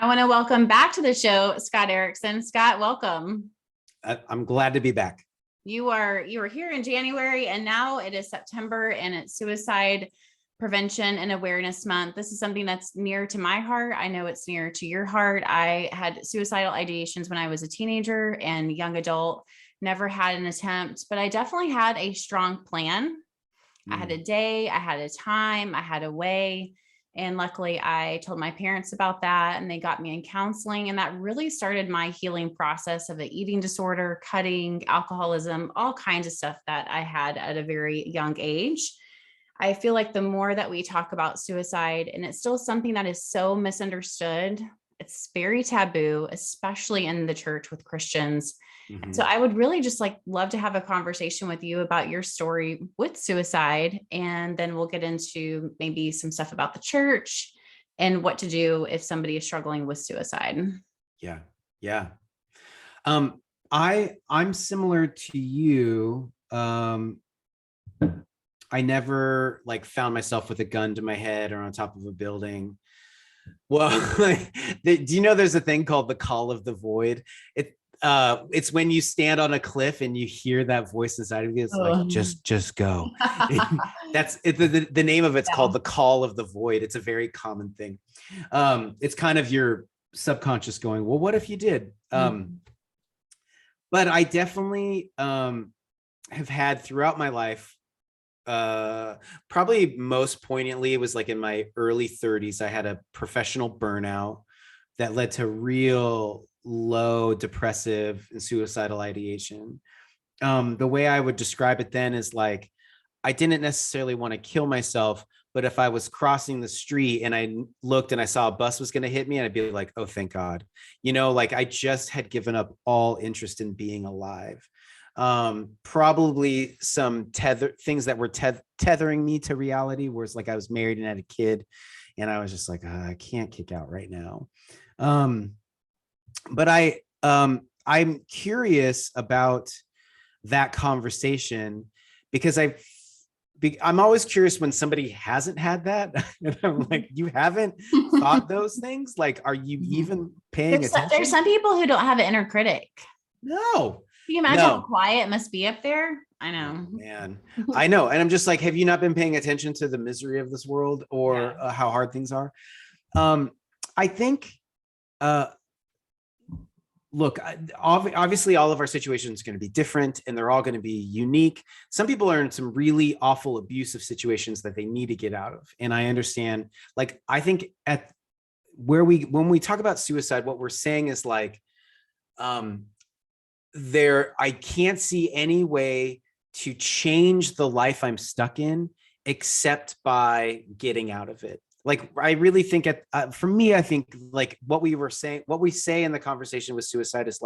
I want to welcome back to the show, Scott Erickson. Scott, welcome. I'm glad to be back. You were here in January, and now it is September, and it's Suicide Prevention and Awareness Month. This is something that's near to my heart. I know it's near to your heart. I had suicidal ideations when I was a teenager and young adult. Never had an attempt, but I definitely had a strong plan. I had a day, I had a time, I had a way. And luckily, I told my parents about that, and they got me in counseling. And that really started my healing process of an eating disorder, cutting, alcoholism, all kinds of stuff that I had at a very young age. I feel like the more that we talk about suicide, and it's still something that is so misunderstood, it's very taboo, especially in the church with Christians. Mm-hmm. So I would really just love to have a conversation with you about your story with suicide. And then we'll get into maybe some stuff about the church and what to do if somebody is struggling with suicide. Yeah. Yeah. I'm similar to you. I never found myself with a gun to my head or on top of a building. Well, do you know there's a thing called the call of the void? It's when you stand on a cliff and you hear that voice inside of you. It's like, just go. That's it. The name of it's called the call of the void. It's a very common thing. It's kind of your subconscious going, well, what if you did? But I definitely have had throughout my life, probably most poignantly, it was in my early 30s, I had a professional burnout that led to real low depressive and suicidal ideation. The way I would describe it then is I didn't necessarily want to kill myself, but if I was crossing the street and I looked and I saw a bus was going to hit me, and I'd be like, oh, thank God. I just had given up all interest in being alive. Probably some things that were tethering me to reality, whereas I was married and had a kid, and I was just I can't kick out right now. But I'm curious about that conversation because I'm always curious when somebody hasn't had that. And I'm like, you haven't thought those things? Are you even paying attention? There's some people who don't have an inner critic. No. Can you imagine how quiet it must be up there? I know. Oh, man, I know. And I'm just have you not been paying attention to the misery of this world or how hard things are? I think, look, obviously all of our situations are going to be different and they're all going to be unique. Some people are in some really awful abusive situations that they need to get out of. And I understand, I think when we talk about suicide, what we're saying is I can't see any way to change the life I'm stuck in except by getting out of it. I really think for me, I think what we say in the conversation with suicide is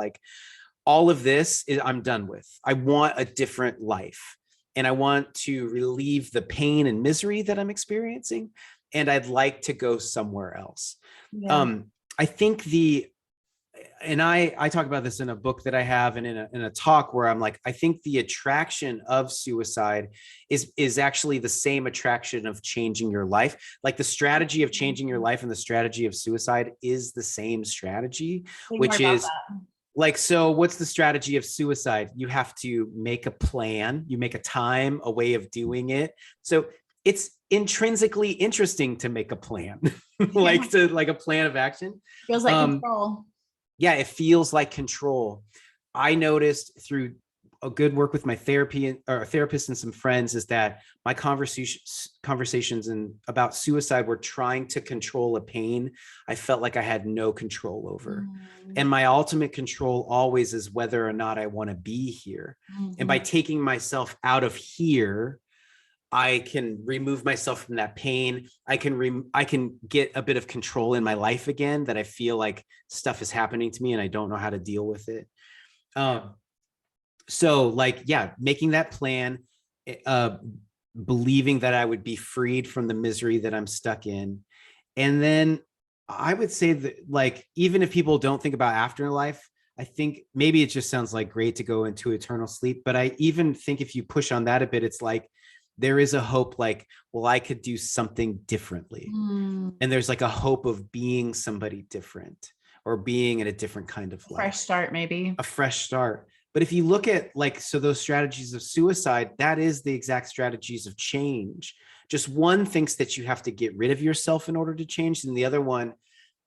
all of this I'm done with. I want a different life and I want to relieve the pain and misery that I'm experiencing. And I'd like to go somewhere else. Yeah. I think and I talk about this in a book that I have and in a talk where I'm I think the attraction of suicide is actually the same attraction of changing your life. The strategy of changing your life and the strategy of suicide is the same strategy, which is so what's the strategy of suicide? You have to make a plan, you make a time, a way of doing it. So it's intrinsically interesting to make a plan, a plan of action. Feels like control. Yeah, it feels like control. I noticed through a good work with my therapist and some friends is that my conversations about suicide were trying to control a pain I felt like I had no control over. And my ultimate control always is whether or not I want to be here. And by taking myself out of here, I can remove myself from that pain. I can get a bit of control in my life again, that I feel like stuff is happening to me and I don't know how to deal with it. So making that plan, believing that I would be freed from the misery that I'm stuck in. And then I would say that even if people don't think about afterlife, I think maybe it just sounds great to go into eternal sleep. But I even think if you push on that a bit, it's there is a hope like, well, I could do something differently. And there's like a hope of being somebody different or being in a different kind of life. Fresh start, maybe. A fresh start. But if you look at like, so those strategies of suicide, that is the exact strategies of change. Just one thinks that you have to get rid of yourself in order to change. And the other one,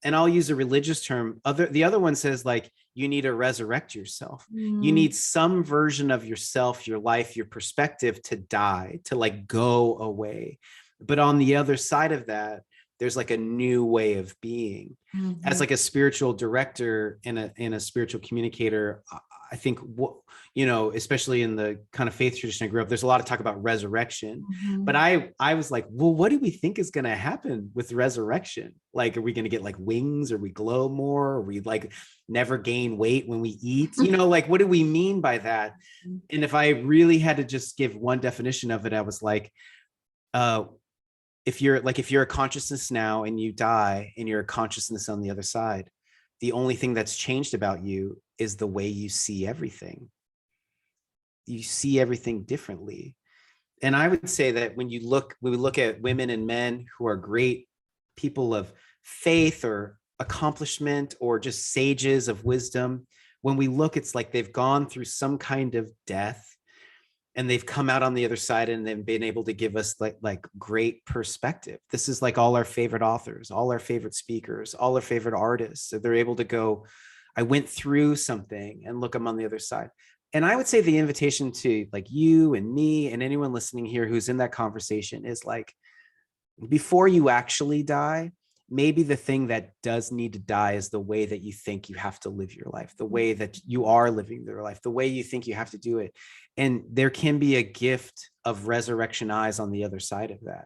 and I'll use a religious term, the other one says like, you need to resurrect yourself. You need some version of yourself, your life, your perspective to die, to like go away. But on the other side of that, there's like a new way of being. As like a spiritual director and a spiritual communicator, I think what, you know, especially in the kind of faith tradition I grew up, there's a lot of talk about resurrection. But I was like, well, what do we think is going to happen with resurrection? Like, are we going to get like wings, or we glow more, or we like never gain weight when we eat? You know, like, what do we mean by that? And if I really had to just give one definition of it, I was like, if you're a consciousness now and you die and you're a consciousness on the other side, the only thing that's changed about you is the way you see everything. You see everything differently. And I would say that when we look at women and men who are great people of faith or accomplishment or just sages of wisdom, when we look, it's like they've gone through some kind of death and they've come out on the other side and they've been able to give us like great perspective. This is like all our favorite authors, all our favorite speakers, all our favorite artists. So they're able to go, I went through something, and look, I'm on the other side. And I would say the invitation to like you and me and anyone listening here who's in that conversation is like, before you actually die, maybe the thing that does need to die is the way that you think you have to live your life, the way that you are living your life, the way you think you have to do it. And there can be a gift of resurrection eyes on the other side of that.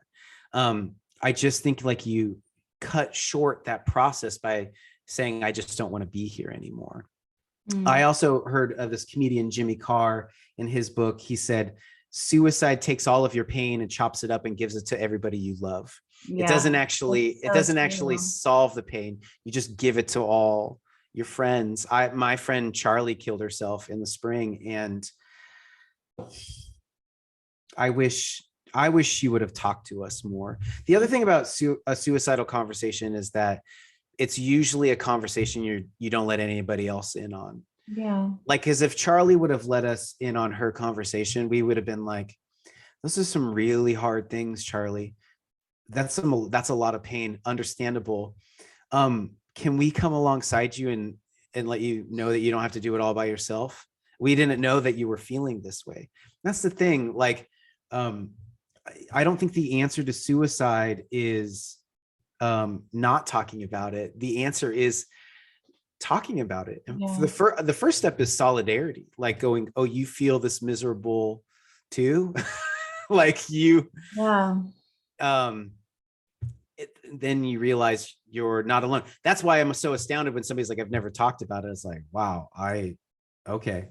I just think like you cut short that process by saying, I just don't want to be here anymore. I also heard of this comedian, Jimmy Carr, in his book. He said, suicide takes all of your pain and chops it up and gives it to everybody you love. Yeah, it doesn't actually solve the pain. You just give it to all your friends. My friend Charlie killed herself in the spring, and I wish she would have talked to us more. The other thing about a suicidal conversation is that it's usually a conversation you don't let anybody else in on. Yeah. Like, because if Charlie would have let us in on her conversation, we would have been like, this is some really hard things, Charlie. That's a lot of pain. Understandable. Can we come alongside you and let you know that you don't have to do it all by yourself? We didn't know that you were feeling this way. That's the thing. Like, I don't think the answer to suicide is not talking about it. The answer is talking about it. And Yeah. the first step is solidarity, like going, oh, you feel this miserable too? Like you, yeah. Then you realize you're not alone. That's why I'm so astounded when somebody's like, I've never talked about it. It's like, wow, okay.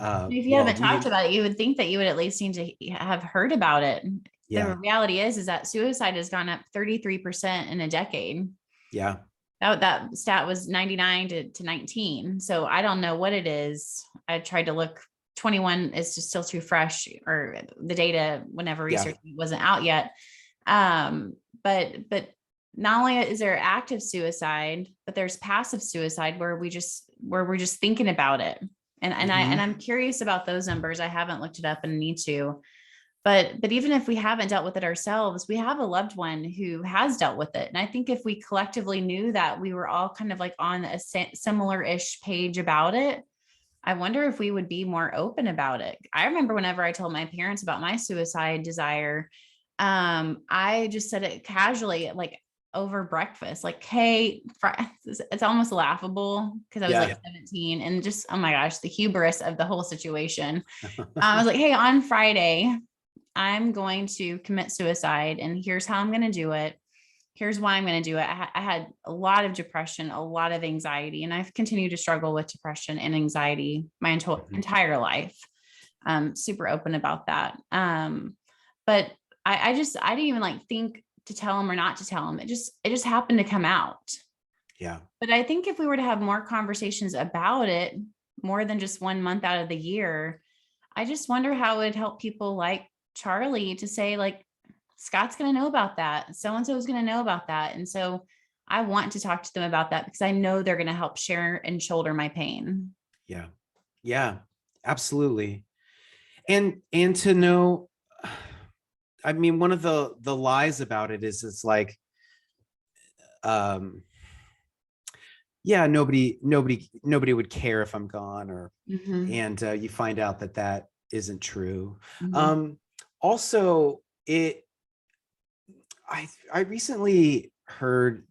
If you haven't talked about it, you would think that you would at least need to have heard about it. Yeah. The reality is that suicide has gone up 33% in a decade. Yeah. That stat was 99 to 19. So I don't know what it is. I tried to look. 21 is just still too fresh, or the data whenever research wasn't out yet. But not only is there active suicide, but there's passive suicide where we're just thinking about it. And I'm curious about those numbers. I haven't looked it up and need to, but even if we haven't dealt with it ourselves, we have a loved one who has dealt with it. And I think if we collectively knew that we were all kind of like on a similar-ish page about it, I wonder if we would be more open about it. I remember whenever I told my parents about my suicide desire, I just said it casually, like over breakfast, like, hey, it's almost laughable because I was 17 and just, oh my gosh, the hubris of the whole situation. I was like, hey, on Friday, I'm going to commit suicide and here's how I'm going to do it. Here's why I'm going to do it. I had a lot of depression, a lot of anxiety, and I've continued to struggle with depression and anxiety my entire life. Super open about that. But I didn't even like think to tell him or not to tell him. It just happened to come out. Yeah. But I think if we were to have more conversations about it, more than just 1 month out of the year, I just wonder how it would help people like Charlie to say like, Scott's going to know about that. So-and-so is going to know about that. And so I want to talk to them about that because I know they're going to help share and shoulder my pain. Yeah. Yeah, absolutely. And to know, I mean, one of the lies about it is it's like, yeah, nobody would care if I'm gone, or, and you find out that that isn't true. Also, I recently heard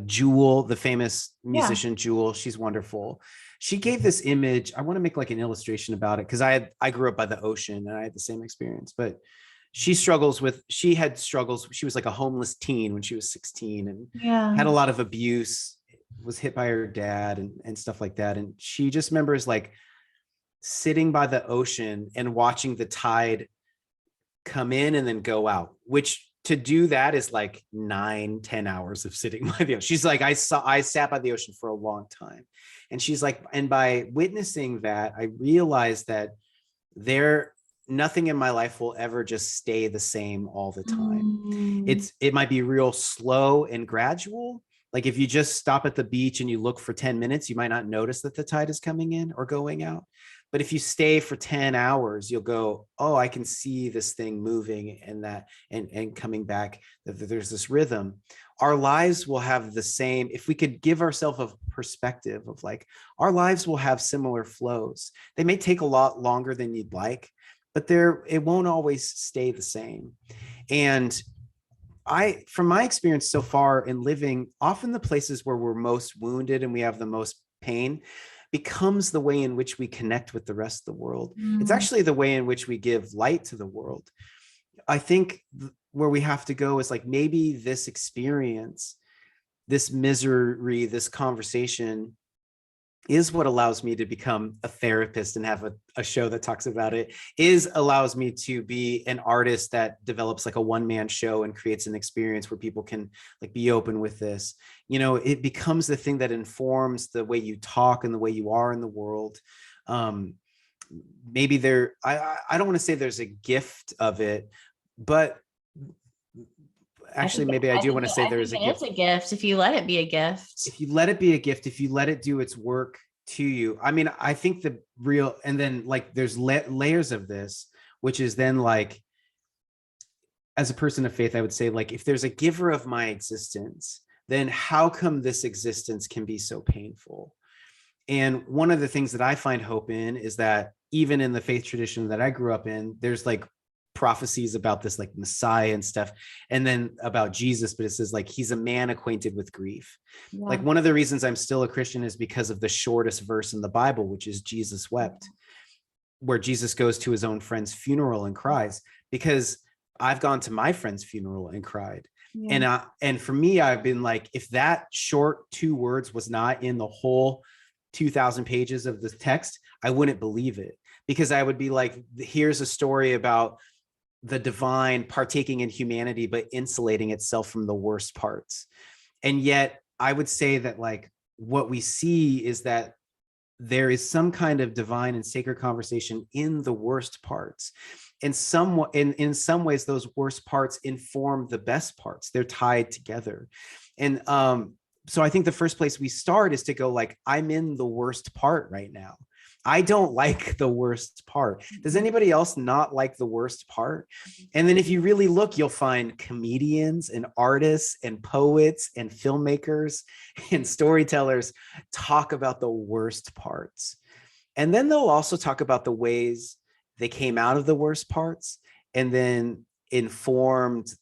Jewel, the famous musician Jewel. She's wonderful. She gave this image. I want to make like an illustration about it because I grew up by the ocean and I had the same experience. But she had struggles. She was like a homeless teen when she was 16 and had a lot of abuse, was hit by her dad and stuff like that. And she just remembers like sitting by the ocean and watching the tide come in and then go out, which to do that is like 9-10 hours of sitting by the ocean. She's like, I sat by the ocean for a long time. And she's like, and by witnessing that, I realized that nothing in my life will ever just stay the same all the time. It might be real slow and gradual. Like if you just stop at the beach and you look for 10 minutes, you might not notice that the tide is coming in or going out. But if you stay for 10 hours, you'll go, oh, I can see this thing moving and coming back. There's this rhythm. Our lives will have the same, if we could give ourselves a perspective of like, our lives will have similar flows. They may take a lot longer than you'd like, but it won't always stay the same. And from my experience so far in living, often the places where we're most wounded and we have the most pain becomes the way in which we connect with the rest of the world. It's actually the way in which we give light to the world. I think where we have to go is like, maybe this experience, this misery, this conversation is what allows me to become a therapist and have a show that talks about it, allows me to be an artist that develops like a one-man show and creates an experience where people can like be open with this. You know, it becomes the thing that informs the way you talk and the way you are in the world. Maybe I don't want to say there's a gift of it, but actually, maybe I do want to say there's a gift. It's a gift if you let it be a gift. If you let it be a gift, if you let it do its work to you. I mean, I think and then like there's layers of this, which is then like, as a person of faith, I would say like, if there's a giver of my existence, then how come this existence can be so painful? And one of the things that I find hope in is that even in the faith tradition that I grew up in, there's like prophecies about this like Messiah and stuff, and then about Jesus, but it says like he's a man acquainted with grief. Like one of the reasons I'm still a Christian is because of the shortest verse in the Bible, which is Jesus wept, where Jesus goes to his own friend's funeral and cries. Because I've gone to my friend's funeral and cried. And for me, I've been like, if that short 2 words was not in the whole 2,000 pages of the text, I wouldn't believe it, because I would be like, here's a story about the divine partaking in humanity, but insulating itself from the worst parts. And yet I would say that like what we see is that there is some kind of divine and sacred conversation in the worst parts. And in some ways, those worst parts inform the best parts. They're tied together. And so I think the first place we start is to go like, I'm in the worst part right now. I don't like the worst part. Does anybody else not like the worst part? And then if you really look, you'll find comedians and artists and poets and filmmakers and storytellers talk about the worst parts. And then they'll also talk about the ways they came out of the worst parts and then informed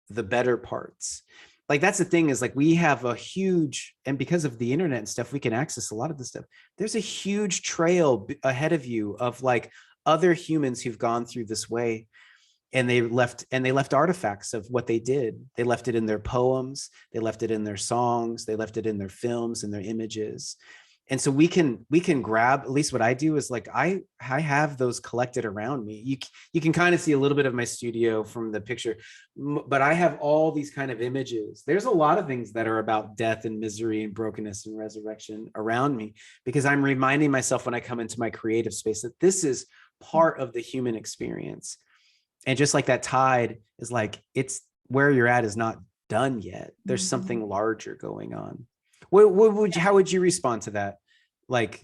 the better parts. Like that's the thing, is like we have a huge, and because of the internet and stuff, we can access a lot of this stuff. There's a huge trail ahead of you of like other humans who've gone through this way, and they left artifacts of what they did. They left it in their poems, they left it in their songs, they left it in their films and their images. And so we can grab, at least what I do is like, I have those collected around me. You can kind of see a little bit of my studio from the picture, but I have all these kind of images. There's a lot of things that are about death and misery and brokenness and resurrection around me, because I'm reminding myself when I come into my creative space that this is part of the human experience. And just like that tide is like, it's where you're at is not done yet. There's something larger going on. What would you, how would you respond to that? Like,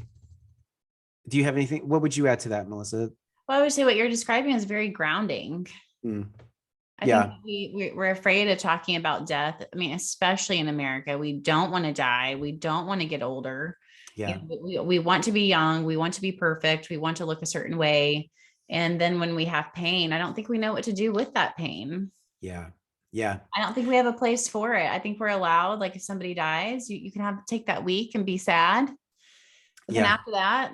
do you have anything? What would you add to that, Melissa? Well, I would say what you're describing is very grounding. Mm. I Yeah. think we're afraid of talking about death. I mean, especially in America, we don't want to die. We don't want to get older. Yeah. We want to be young. We want to be perfect. We want to look a certain way. And then when we have pain, I don't think we know what to do with that pain. Yeah. Yeah. I don't think we have a place for it. I think we're allowed, like if somebody dies, you can take that week and be sad. But then after that,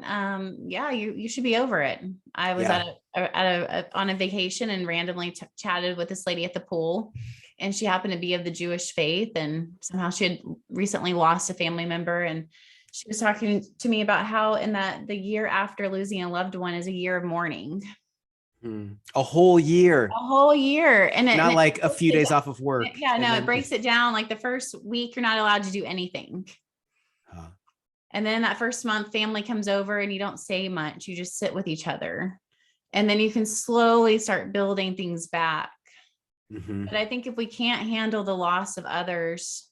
yeah, you should be over it. I was on a vacation and randomly chatted with this lady at the pool, and she happened to be of the Jewish faith, and somehow she had recently lost a family member, and she was talking to me about how in that the year after losing a loved one is a year of mourning. A whole year. A whole year. And not like a few days off of work. Yeah, no, it breaks it down. Like the first week, you're not allowed to do anything. And then that first month, family comes over and you don't say much. You just sit with each other. And then you can slowly start building things back. But I think if we can't handle the loss of others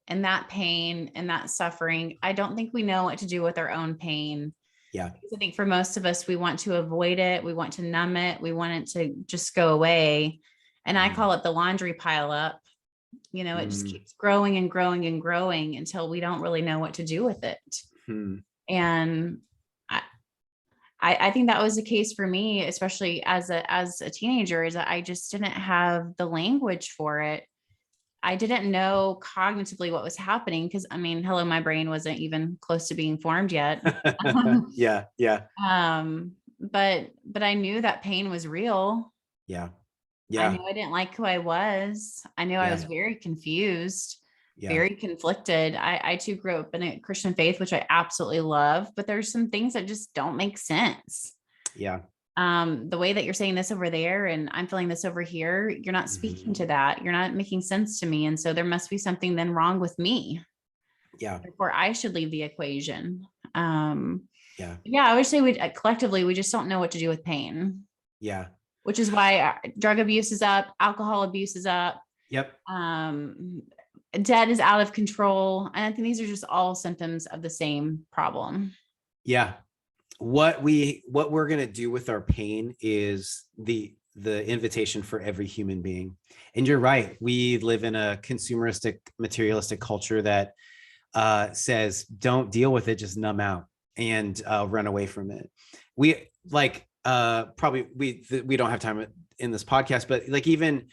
and that pain and that suffering, I don't think we know what to do with our own pain. Yeah. I think for most of us, we want to avoid it. We want to numb it. We want it to just go away. And I call it the laundry pile up. You know, it just keeps growing and growing and growing until we don't really know what to do with it. And I think that was the case for me, especially as a teenager, is that I just didn't have the language for it. I didn't know cognitively what was happening because, I mean, hello, my brain wasn't even close to being formed yet. Yeah. But I knew that pain was real. Yeah. I knew I didn't like who I was. I knew I was very confused, very conflicted. I too grew up in a Christian faith, which I absolutely love, but there's some things that just don't make sense. Yeah. The way that you're saying this over there and I'm feeling this over here, you're not speaking to that. You're not making sense to me. And so there must be something then wrong with me. Yeah. Therefore, I should leave the equation. Yeah. I would say we collectively, we just don't know what to do with pain. Yeah. Which is why drug abuse is up, alcohol abuse is up. Yep. Debt is out of control. And I think these are just all symptoms of the same problem. Yeah. What we're going to do with our pain is the invitation for every human being. And you're right. We live in a consumeristic, materialistic culture that says, don't deal with it, just numb out and run away from it. We probably we don't have time in this podcast, but like, even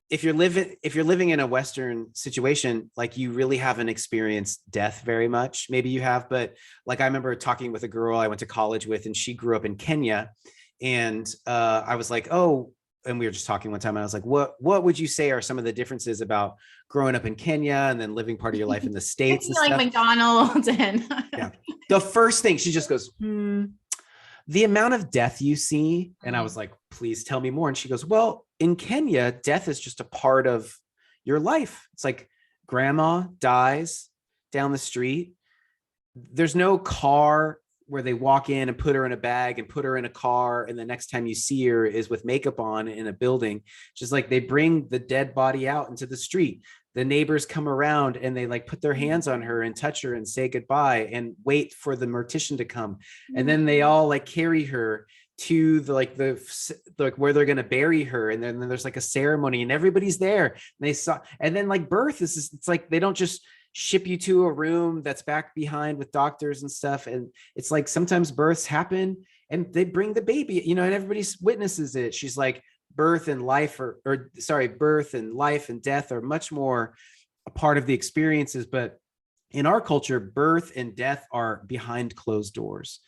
if you're living in a Western situation, like you really haven't experienced death very much. Maybe you have, but like I remember talking with a girl I went to college with, and she grew up in Kenya, and I was like, oh, and we were just talking one time, and I was like, what would you say are some of the differences about growing up in Kenya and then living part of your life in the States? And like stuff? McDonald's and yeah. The first thing she just goes, the amount of death you see. And I was like, please tell me more. And she goes, well, in Kenya, death is just a part of your life. It's like grandma dies down the street. There's no car where they walk in and put her in a bag and put her in a car. And the next time you see her is with makeup on in a building. Just like they bring the dead body out into the street. The neighbors come around and they like put their hands on her and touch her and say goodbye and wait for the mortician to come. And then they all like carry her to the where they're going to bury her. And then there's like a ceremony and everybody's there. And then like birth is, it's like, they don't just ship you to a room that's back behind with doctors and stuff. And it's like, sometimes births happen and they bring the baby, and everybody witnesses it. She's like, birth and life birth and life and death are much more a part of the experiences. But in our culture, birth and death are behind closed doors.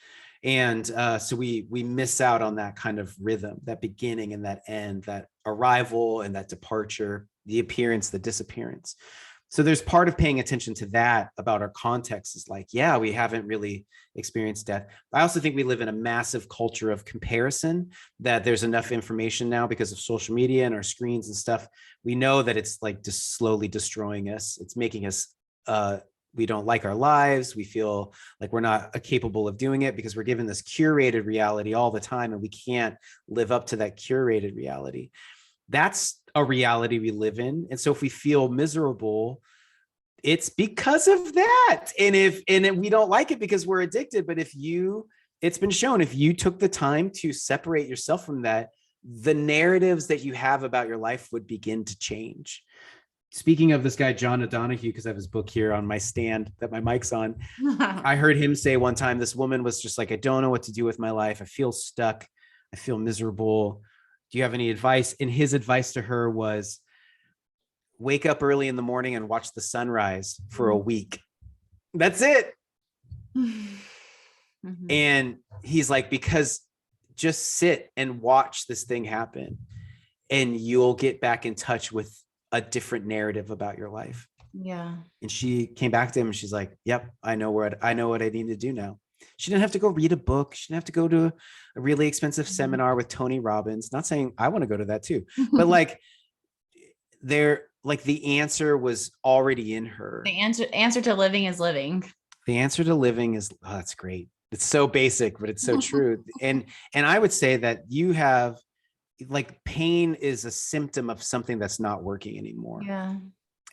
And so we miss out on that kind of rhythm, that beginning and that end, that arrival and that departure, the appearance, the disappearance. So there's part of paying attention to that about our context is like, yeah, we haven't really experienced death. I also think we live in a massive culture of comparison, that there's enough information now because of social media and our screens and stuff. We know that it's like just slowly destroying us. It's making us we don't like our lives. We feel like we're not capable of doing it because we're given this curated reality all the time, and we can't live up to that curated reality. That's a reality we live in. And so if we feel miserable, it's because of that. And if we don't like it because we're addicted, but it's been shown, if you took the time to separate yourself from that, the narratives that you have about your life would begin to change. Speaking of this guy, John O'Donohue, because I have his book here on my stand that my mic's on, I heard him say one time, this woman was just like, I don't know what to do with my life. I feel stuck. I feel miserable. Do you have any advice? And his advice to her was, wake up early in the morning and watch the sunrise for a week. That's it. Mm-hmm. And he's like, because just sit and watch this thing happen, and you'll get back in touch with a different narrative about your life. Yeah. And she came back to him and she's like, yep, I know what I need to do now. She didn't have to go read a book. She didn't have to go to a really expensive seminar with Tony Robbins. Not saying I want to go to that too, but like the answer was already in her. The answer to living is living. The answer to living is, oh, that's great. It's so basic, but it's so true. And I would say that you have, like, pain is a symptom of something that's not working anymore. Yeah.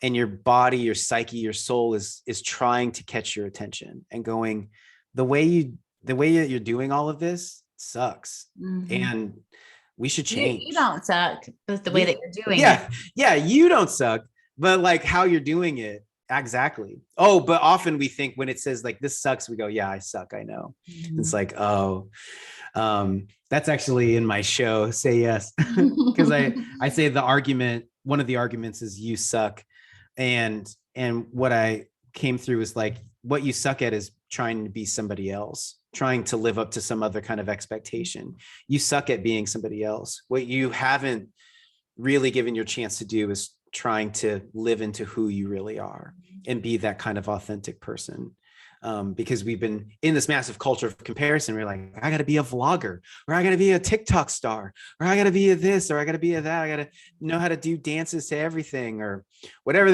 And your body, your psyche, your soul is trying to catch your attention and going, the way you're doing all of this sucks. Mm-hmm. And we should change. You don't suck, but the way that you're doing it. Yeah, you don't suck, but like how you're doing it. Exactly. Oh, but often we think when it says like, this sucks, we go, yeah, I suck. I know. Mm-hmm. It's like, oh, that's actually in my show, Say Yes. Because I say one of the arguments is you suck. And what I came through is like, what you suck at is trying to be somebody else, trying to live up to some other kind of expectation. You suck at being somebody else. What you haven't really given your chance to do is trying to live into who you really are and be that kind of authentic person. Because we've been in this massive culture of comparison. We're like, I got to be a vlogger, or I got to be a TikTok star, or I got to be a this, or I got to be a that. I got to know how to do dances to everything, or whatever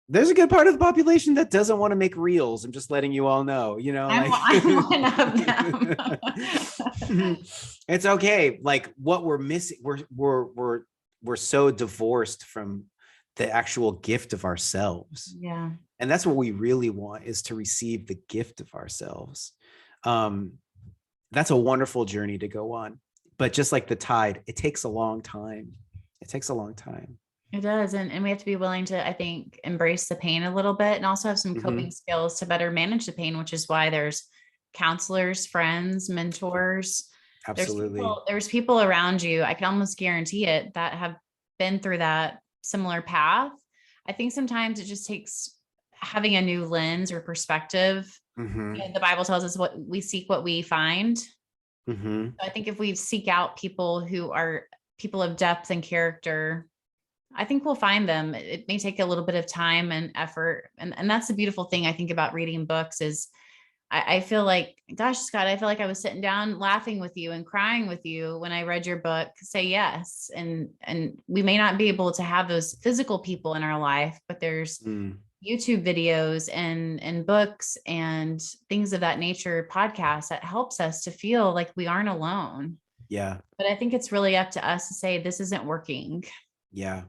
there's a good part of the population that doesn't want to make reels. I'm just letting you all know, I'm one of them. It's okay. Like, what we're missing, we're so divorced from the actual gift of ourselves. Yeah. And that's what we really want, is to receive the gift of ourselves. That's a wonderful journey to go on. But just like the tide, it takes a long time. It does. And we have to be willing to, I think, embrace the pain a little bit, and also have some coping skills to better manage the pain, which is why there's counselors, friends, mentors. Absolutely. There's people around you, I can almost guarantee it, that have been through that similar path. I think sometimes it just takes having a new lens or perspective. Mm-hmm. And the Bible tells us what we seek, what we find. Mm-hmm. So I think if we seek out people who are people of depth and character, I think we'll find them. It may take a little bit of time and effort. And that's the beautiful thing I think about reading books is I feel like, gosh, Scott, I feel like I was sitting down laughing with you and crying with you when I read your book, Say Yes. And we may not be able to have those physical people in our life, but there's YouTube videos and books and things of that nature, podcasts that helps us to feel like we aren't alone. Yeah. But I think it's really up to us to say, this isn't working. Yeah.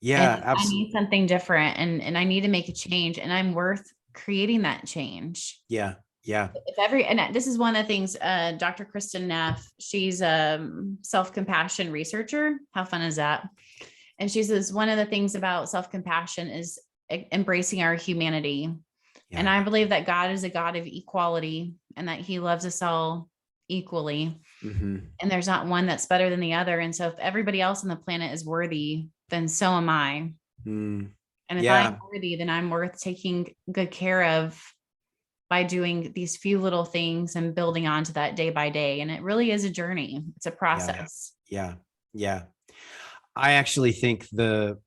Yeah, absolutely. I need something different and I need to make a change, and I'm worth creating that change. Yeah. Yeah. And this is one of the things, Dr. Kristen Neff, she's a self-compassion researcher. How fun is that? And she says, one of the things about self-compassion is embracing our humanity. Yeah. And I believe that God is a God of equality and that he loves us all equally. Mm-hmm. And there's not one that's better than the other. And so if everybody else on the planet is worthy, then so am I. And if I'm worthy, then I'm worth taking good care of by doing these few little things and building onto that day by day. And it really is a journey. It's a process. Yeah. Yeah. I actually think the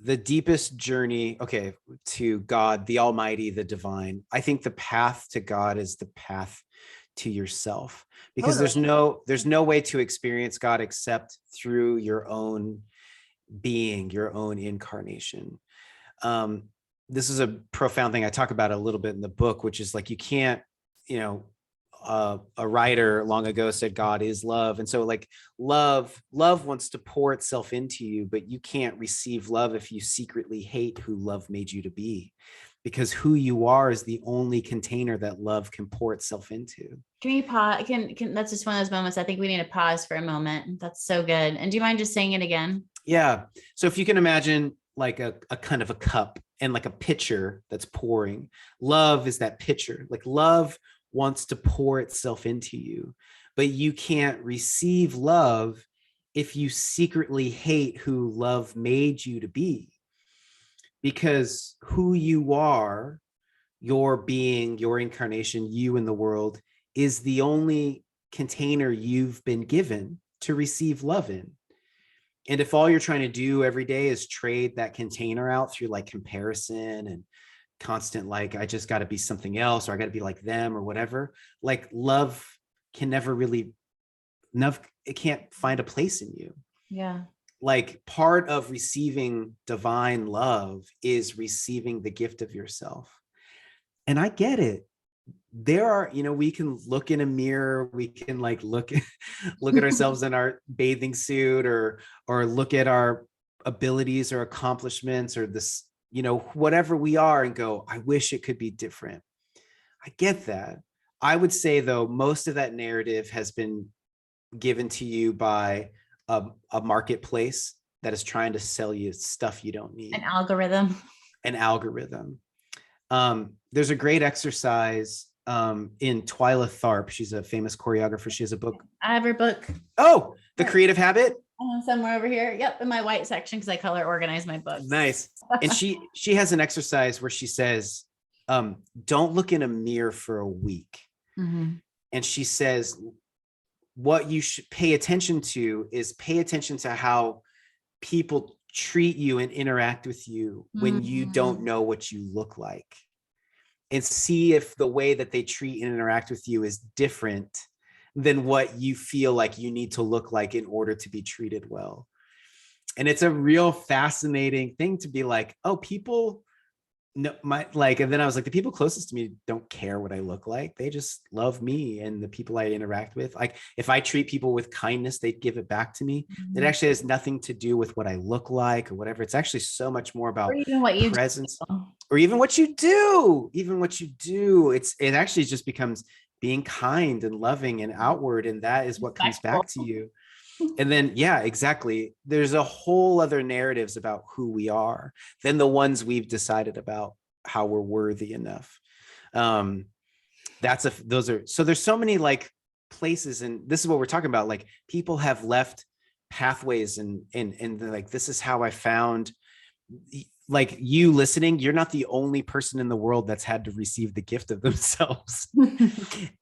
deepest journey, to God, the Almighty, the divine. I think the path to God is the path to yourself, because there's no way to experience God except through your own being, your own incarnation. This is a profound thing I talk about a little bit in the book, which is like, you can't, you know, a writer long ago said God is love. And so like love wants to pour itself into you, but you can't receive love if you secretly hate who love made you to be, because who you are is the only container that love can pour itself into. Can you pause? Can that's just one of those moments. I think we need to pause for a moment. That's so good. And do you mind just saying it again? Yeah. So if you can imagine like a kind of a cup and like a pitcher that's pouring, love is that pitcher. Like love wants to pour itself into you, but you can't receive love if you secretly hate who love made you to be, because who you are, your being, your incarnation, you in the world, is the only container you've been given to receive love in. And if all you're trying to do every day is trade that container out through like comparison and constant, like, I just got to be something else, or I got to be like them or whatever, like love can never really, it can't find a place in you. Yeah. Like part of receiving divine love is receiving the gift of yourself. And I get it. There are, you know, we can look in a mirror, we can like look at ourselves in our bathing suit, or look at our abilities or accomplishments or this, you know, whatever we are, and go, I wish it could be different. I get that. I would say though, most of that narrative has been given to you by a marketplace that is trying to sell you stuff you don't need. An algorithm. There's a great exercise in Twyla Tharp. She's a famous choreographer. She has a book. I have her book. Oh, The Creative Habit. Somewhere over here. Yep, in my white section, because I color organize my books. Nice. And she has an exercise where she says, don't look in a mirror for a week. Mm-hmm. And she says, what you should pay attention to is pay attention to how people treat you and interact with you when you don't know what you look like, and see if the way that they treat and interact with you is different than what you feel like you need to look like in order to be treated well. And it's a real fascinating thing to be like, oh, people no, and then I was like, the people closest to me don't care what I look like. They just love me and the people I interact with. Like if I treat people with kindness, they'd give it back to me. It actually has nothing to do with what I look like or whatever. It's actually so much more about presence, or even what you do, it actually just becomes being kind and loving and outward. And that is what comes back to you. And then, yeah, exactly. There's a whole other narratives about who we are than the ones we've decided about how we're worthy enough. So there's so many like places, and this is what we're talking about. Like people have left pathways and like, this is how I found, like you listening, you're not the only person in the world that's had to receive the gift of themselves.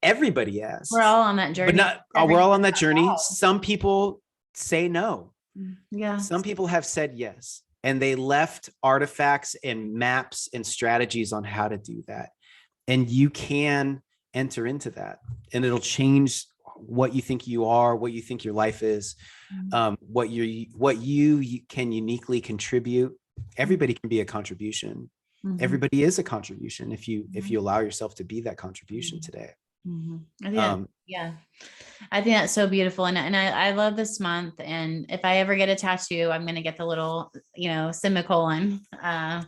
Everybody has. We're all on that journey. But we're all on that journey. Some people say no. Yeah. Some people have said yes. And they left artifacts and maps and strategies on how to do that. And you can enter into that. And it'll change what you think you are, what you think your life is, what you can uniquely contribute. Everybody can be a contribution. Everybody is a contribution if you allow yourself to be that contribution today. I think that's so beautiful. And I love this month. And if I ever get a tattoo, I'm going to get the little, semicolon. I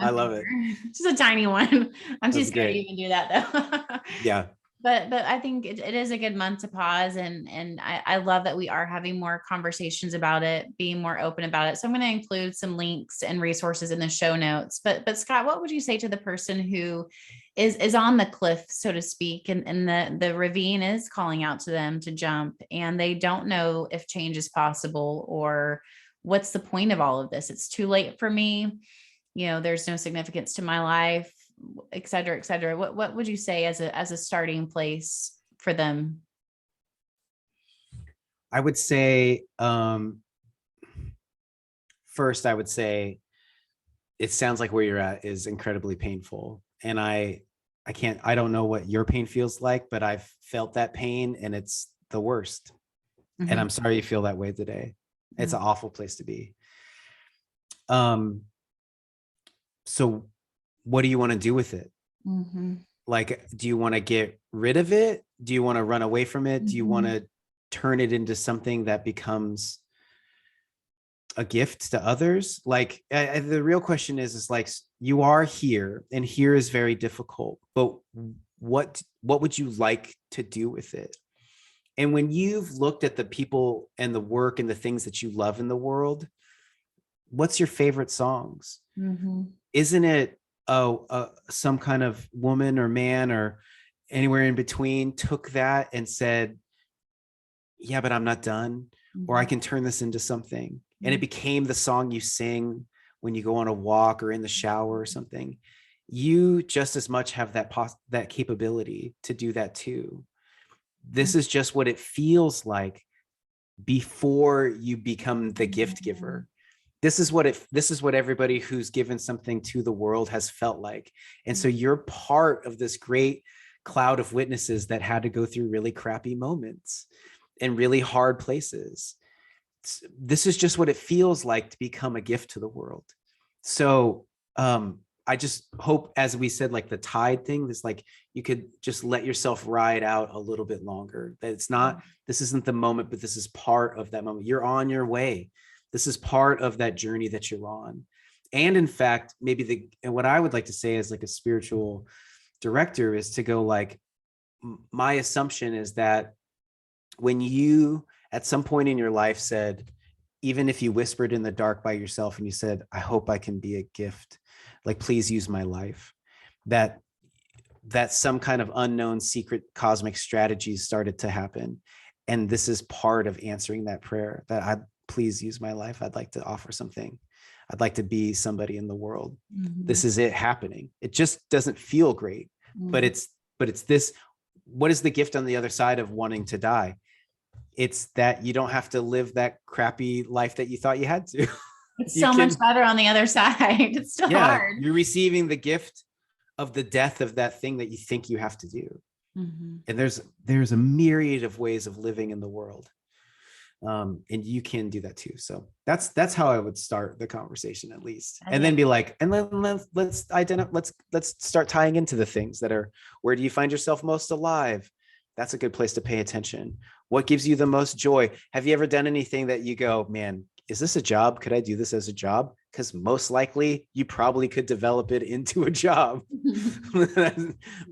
love it. Just a tiny one. I'm too scared to even do that though. Yeah. But I think it is a good month to pause. And I love that we are having more conversations about it, being more open about it. So I'm going to include some links and resources in the show notes. But Scott, what would you say to the person who is on the cliff, so to speak, and the ravine is calling out to them to jump, and they don't know if change is possible, or what's the point of all of this? It's too late for me. There's no significance to my life, et cetera, et cetera. What would you say as a starting place for them? I would say, first, I would say it sounds like where you're at is incredibly painful. And I don't know what your pain feels like, but I've felt that pain and it's the worst. And I'm sorry you feel that way today. It's an awful place to be. So what do you want to do with it? Like, do you want to get rid of it? Do you want to run away from it? Do you want to turn it into something that becomes a gift to others? Like, the real question is like, you are here, and here is very difficult, but what would you like to do with it? And when you've looked at the people and the work and the things that you love in the world, what's your favorite songs? Isn't it some kind of woman or man or anywhere in between took that and said, yeah, but I'm not done, or I can turn this into something. And it became the song you sing when you go on a walk or in the shower or something. You just as much have that capability to do that too. This is just what it feels like before you become the gift giver. This is what everybody who's given something to the world has felt like. And so you're part of this great cloud of witnesses that had to go through really crappy moments and really hard places. This is just what it feels like to become a gift to the world. So I just hope, as we said, like the tide thing, this, like, you could just let yourself ride out a little bit longer. That it's not, this isn't the moment, but this is part of that moment. You're on your way. This is part of that journey that you're on. And in fact, maybe and what I would like to say as like a spiritual director is to go like, my assumption is that when you at some point in your life said, even if you whispered in the dark by yourself and you said, I hope I can be a gift, like, please use my life, that some kind of unknown secret cosmic strategies started to happen. And this is part of answering that prayer, that please use my life. I'd like to offer something. I'd like to be somebody in the world. This is it happening. It just doesn't feel great, but it's this. What is the gift on the other side of wanting to die? It's that you don't have to live that crappy life that you thought you had to. It's so much better on the other side. It's still hard. You're receiving the gift of the death of that thing that you think you have to do. And there's a myriad of ways of living in the world. And you can do that too. So that's how I would start the conversation, at least. And then be like, and then let's start tying into the things that are, where do you find yourself most alive? That's a good place to pay attention. What gives you the most joy? Have you ever done anything that you go, man, is this a job? Could I do this as a job? Because most likely you probably could develop it into a job.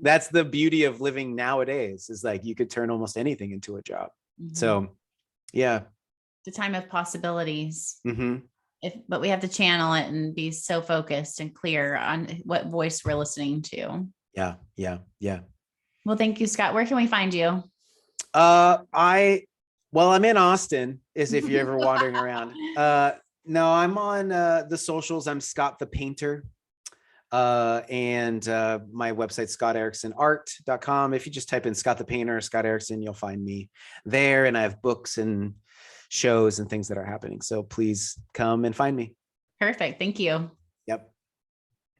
That's the beauty of living nowadays, is like you could turn almost anything into a job. So yeah. The time of possibilities. But we have to channel it and be so focused and clear on what voice we're listening to. Yeah. Well, thank you, Scott. Where can we find you? I'm in Austin, as if you're ever wandering around. No, I'm on the socials. I'm Scott the Painter. And my website, scottericksonart.com. If you just type in Scott the Painter, Scott Erickson, you'll find me there. And I have books and shows and things that are happening. So please come and find me. Perfect. Thank you.